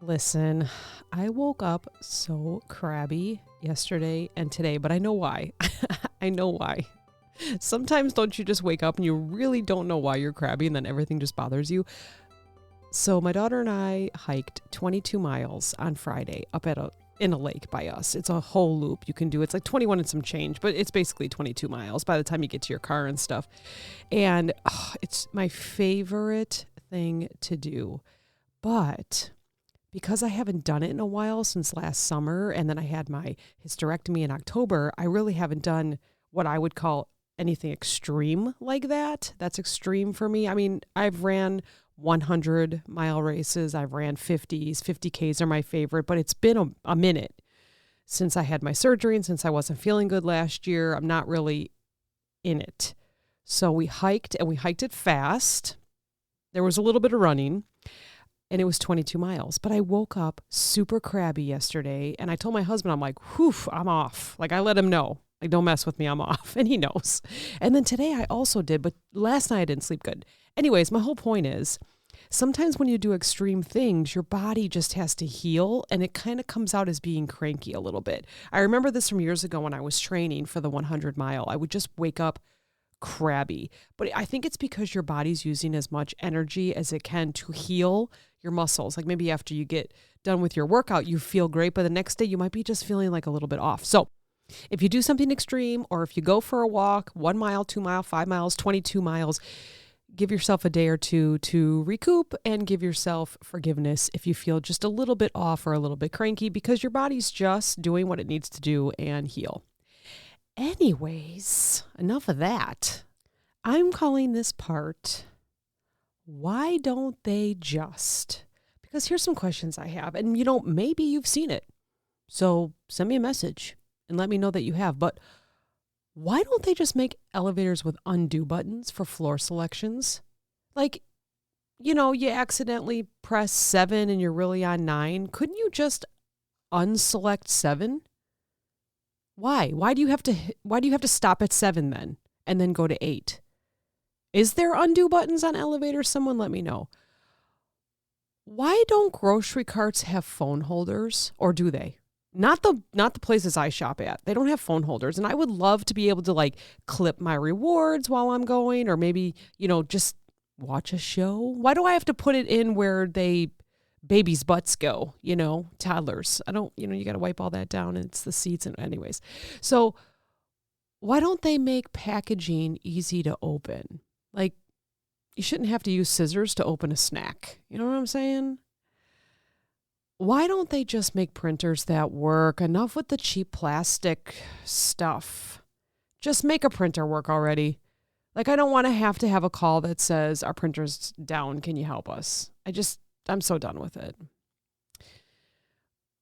Listen, I woke up so crabby yesterday and today, but I know why. I know why. Sometimes don't you just wake up and you really don't know why you're crabby and then everything just bothers you? So my daughter and I hiked 22 miles on Friday up in a lake by us. It's a whole loop you can do. It's like 21 and some change, but it's basically 22 miles by the time you get to your car and stuff. And it's my favorite thing to do. But because I haven't done it in a while since last summer, and then I had my hysterectomy in October, I really haven't done what I would call anything extreme like that. That's extreme for me. I mean, I've ran 100-mile races. I've ran 50s. 50Ks are my favorite, but it's been a minute since I had my surgery and since I wasn't feeling good last year. I'm not really in it. So we hiked, and we hiked it fast. There was a little bit of running. And it was 22 miles. But I woke up super crabby yesterday. And I told my husband, I'm like, whew, I'm off. Like, I let him know. Like, don't mess with me. I'm off. And he knows. And then today I also did. But last night I didn't sleep good. Anyways, my whole point is, sometimes when you do extreme things, your body just has to heal. And it kind of comes out as being cranky a little bit. I remember this from years ago when I was training for the 100 mile. I would just wake up crabby. But I think it's because your body's using as much energy as it can to heal your muscles. Like maybe after you get done with your workout, you feel great, but the next day you might be just feeling like a little bit off. So if you do something extreme, or if you go for a walk, 1 mile, 2 mile, 5 miles, 22 miles, give yourself a day or two to recoup and give yourself forgiveness if you feel just a little bit off or a little bit cranky, because your body's just doing what it needs to do and heal. Anyways, enough of that. I'm calling this part, why don't they just? Because here's some questions I have. And, maybe you've seen it. So send me a message and let me know that you have. But why don't they just make elevators with undo buttons for floor selections? Like, you accidentally press 7 and you're really on 9. Couldn't you just unselect 7? Why? Why do you have to stop at 7 then and then go to 8? Is there undo buttons on elevators? Someone let me know. Why don't grocery carts have phone holders, or do they? Not the places I shop at. They don't have phone holders, and I would love to be able to clip my rewards while I'm going, or maybe, just watch a show. Why do I have to put it in where babies' butts go, toddlers? I don't, you got to wipe all that down, and it's the seats, and anyways. So why don't they make packaging easy to open? Like, you shouldn't have to use scissors to open a snack. You know what I'm saying? Why don't they just make printers that work? Enough with the cheap plastic stuff. Just make a printer work already. Like, I don't want to have a call that says, our printer's down, can you help us? I'm so done with it.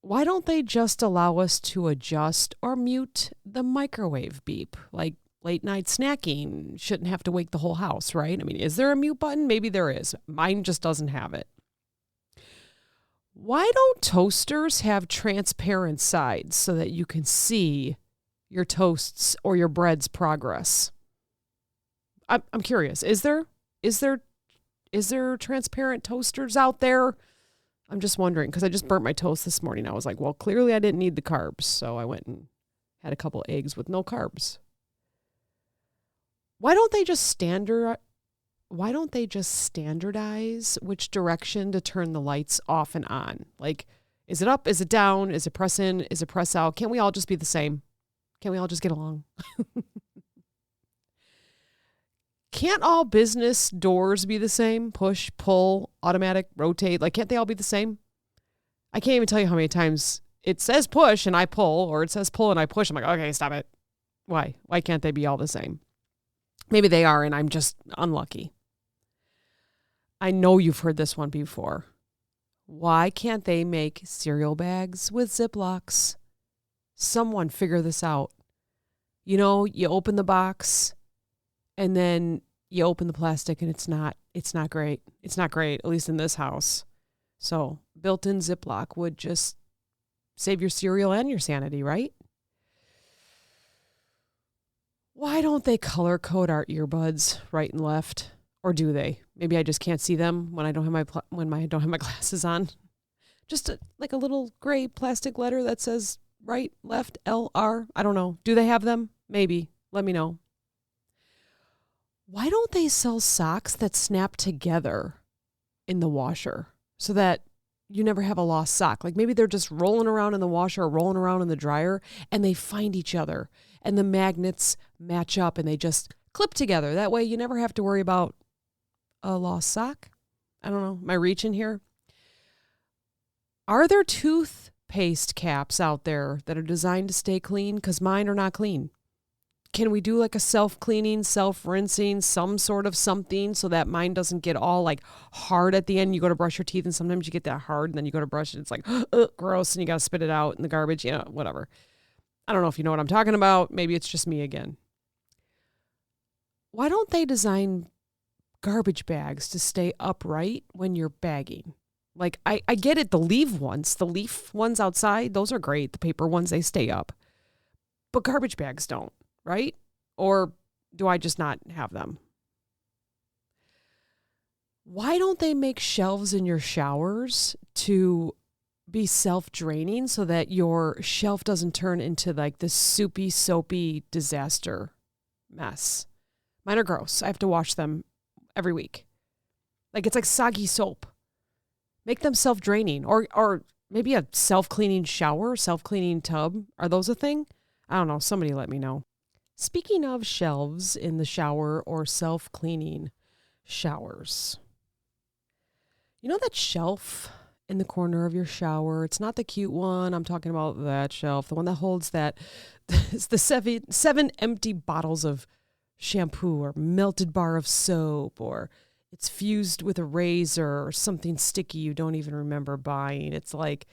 Why don't they just allow us to adjust or mute the microwave beep? Like, late night snacking shouldn't have to wake the whole house, right? I mean, is there a mute button? Maybe there is. Mine just doesn't have it. Why don't toasters have transparent sides so that you can see your toast's or your bread's progress? I'm curious. Is there transparent toasters out there? I'm just wondering, because I just burnt my toast this morning. I was like, well, clearly I didn't need the carbs, so I went and had a couple eggs with no carbs. Why don't they just standardize which direction to turn the lights off and on? Like, is it up? Is it down? Is it press in? Is it press out? Can't we all just be the same? Can't we all just get along? Can't all business doors be the same? Push, pull, automatic, rotate. Like, can't they all be the same? I can't even tell you how many times it says push and I pull, or it says pull and I push. I'm like, okay, stop it. Why? Why can't they be all the same? Maybe they are, and I'm just unlucky. I know you've heard this one before. Why can't they make cereal bags with Ziplocs? Someone figure this out. You open the box, and then you open the plastic, and it's not great. It's not great, at least in this house. So built-in Ziploc would just save your cereal and your sanity, right? Why don't they color code our earbuds right and left? Or do they? Maybe I just can't see them when I don't have my glasses on. Just like a little gray plastic letter that says right, left, LR. I don't know. Do they have them? Maybe. Let me know. Why don't they sell socks that snap together in the washer so that you never have a lost sock? Like maybe they're just rolling around in the washer or rolling around in the dryer and they find each other and the magnets match up and they just clip together. That way you never have to worry about a lost sock. I don't know. Am I reaching here? Are there toothpaste caps out there that are designed to stay clean? Because mine are not clean. Can we do like a self-cleaning, self-rinsing, some sort of something so that mine doesn't get all like hard at the end? You go to brush your teeth and sometimes you get that hard and then you go to brush it. It's like, gross, and you got to spit it out in the garbage. Yeah, whatever. I don't know if you know what I'm talking about. Maybe it's just me again. Why don't they design garbage bags to stay upright when you're bagging? Like, I get it, the leaf ones outside, those are great. The paper ones, they stay up. But garbage bags don't. Right? Or do I just not have them? Why don't they make shelves in your showers to be self-draining so that your shelf doesn't turn into like this soupy, soapy disaster mess? Mine are gross. I have to wash them every week. Like it's like soggy soap. Make them self-draining or maybe a self-cleaning shower, self-cleaning tub. Are those a thing? I don't know. Somebody let me know. Speaking of shelves in the shower or self-cleaning showers, you know that shelf in the corner of your shower? It's not the cute one. I'm talking about that shelf, the one that holds that. It's the seven empty bottles of shampoo or melted bar of soap, or it's fused with a razor or something sticky you don't even remember buying. It's like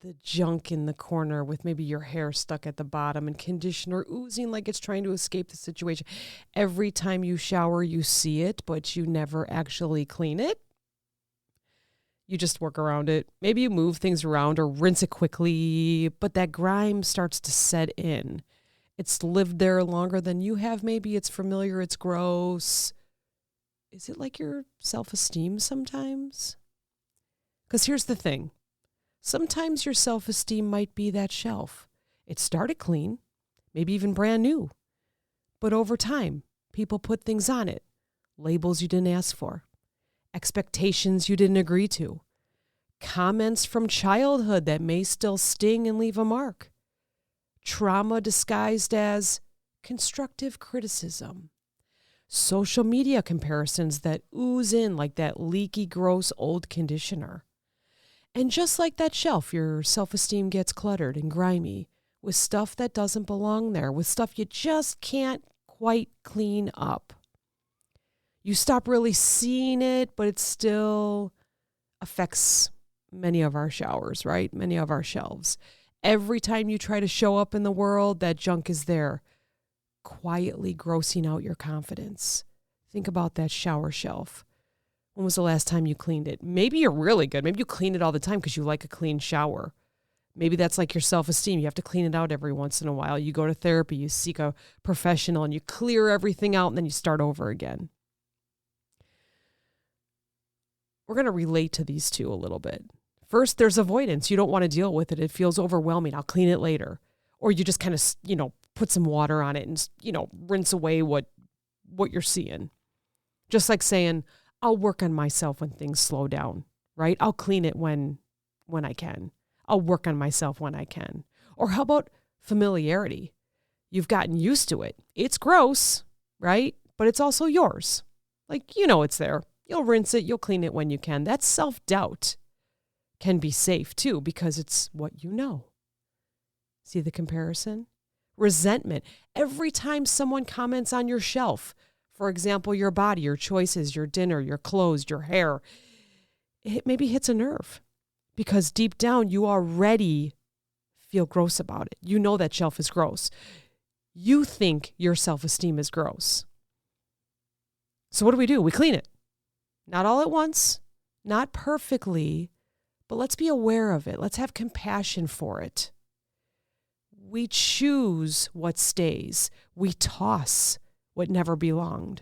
the junk in the corner with maybe your hair stuck at the bottom and conditioner oozing like it's trying to escape the situation. Every time you shower, you see it, but you never actually clean it. You just work around it. Maybe you move things around or rinse it quickly, but that grime starts to set in. It's lived there longer than you have. Maybe it's familiar. It's gross. Is it like your self-esteem sometimes? Because here's the thing. Sometimes your self-esteem might be that shelf. It started clean, maybe even brand new. But over time, people put things on it. Labels you didn't ask for. Expectations you didn't agree to. Comments from childhood that may still sting and leave a mark. Trauma disguised as constructive criticism. Social media comparisons that ooze in like that leaky, gross old conditioner. And just like that shelf, your self-esteem gets cluttered and grimy with stuff that doesn't belong there, with stuff you just can't quite clean up. You stop really seeing it, but it still affects many of our showers, right? Many of our shelves. Every time you try to show up in the world, that junk is there, quietly grossing out your confidence. Think about that shower shelf. When was the last time you cleaned it? Maybe you're really good. Maybe you clean it all the time because you like a clean shower. Maybe that's like your self-esteem. You have to clean it out every once in a while. You go to therapy, you seek a professional, and you clear everything out, and then you start over again. We're going to relate to these two a little bit. First, there's avoidance. You don't want to deal with it. It feels overwhelming. I'll clean it later. Or you just kind of, put some water on it and, rinse away what you're seeing. Just like saying, I'll work on myself when things slow down, right? I'll clean it when I can. I'll work on myself when I can. Or how about familiarity? You've gotten used to it. It's gross, right? But it's also yours. Like, it's there. You'll rinse it. You'll clean it when you can. That self-doubt can be safe too because it's what you know. See the comparison? Resentment. Every time someone comments on your shelf, for example, your body, your choices, your dinner, your clothes, your hair, it maybe hits a nerve because deep down you already feel gross about it. You know that shelf is gross. You think your self-esteem is gross. So what do? We clean it. Not all at once, not perfectly, but let's be aware of it. Let's have compassion for it. We choose what stays. We toss what never belonged.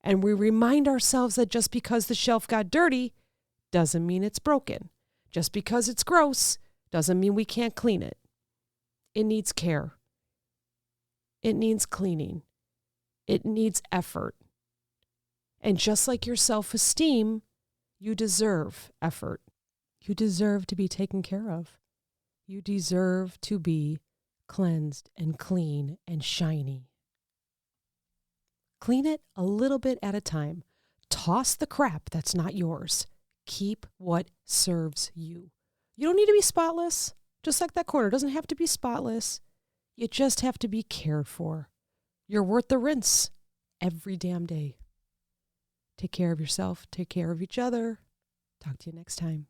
And we remind ourselves that just because the shelf got dirty doesn't mean it's broken. Just because it's gross doesn't mean we can't clean it. It needs care. It needs cleaning. It needs effort. And just like your self-esteem, you deserve effort. You deserve to be taken care of. You deserve to be cleansed and clean and shiny. Clean it a little bit at a time. Toss the crap that's not yours. Keep what serves you. You don't need to be spotless. Just like that corner doesn't have to be spotless. You just have to be cared for. You're worth the rinse every damn day. Take care of yourself. Take care of each other. Talk to you next time.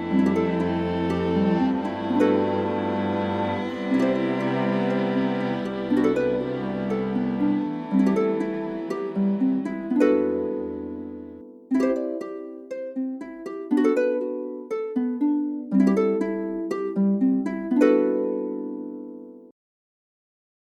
bye.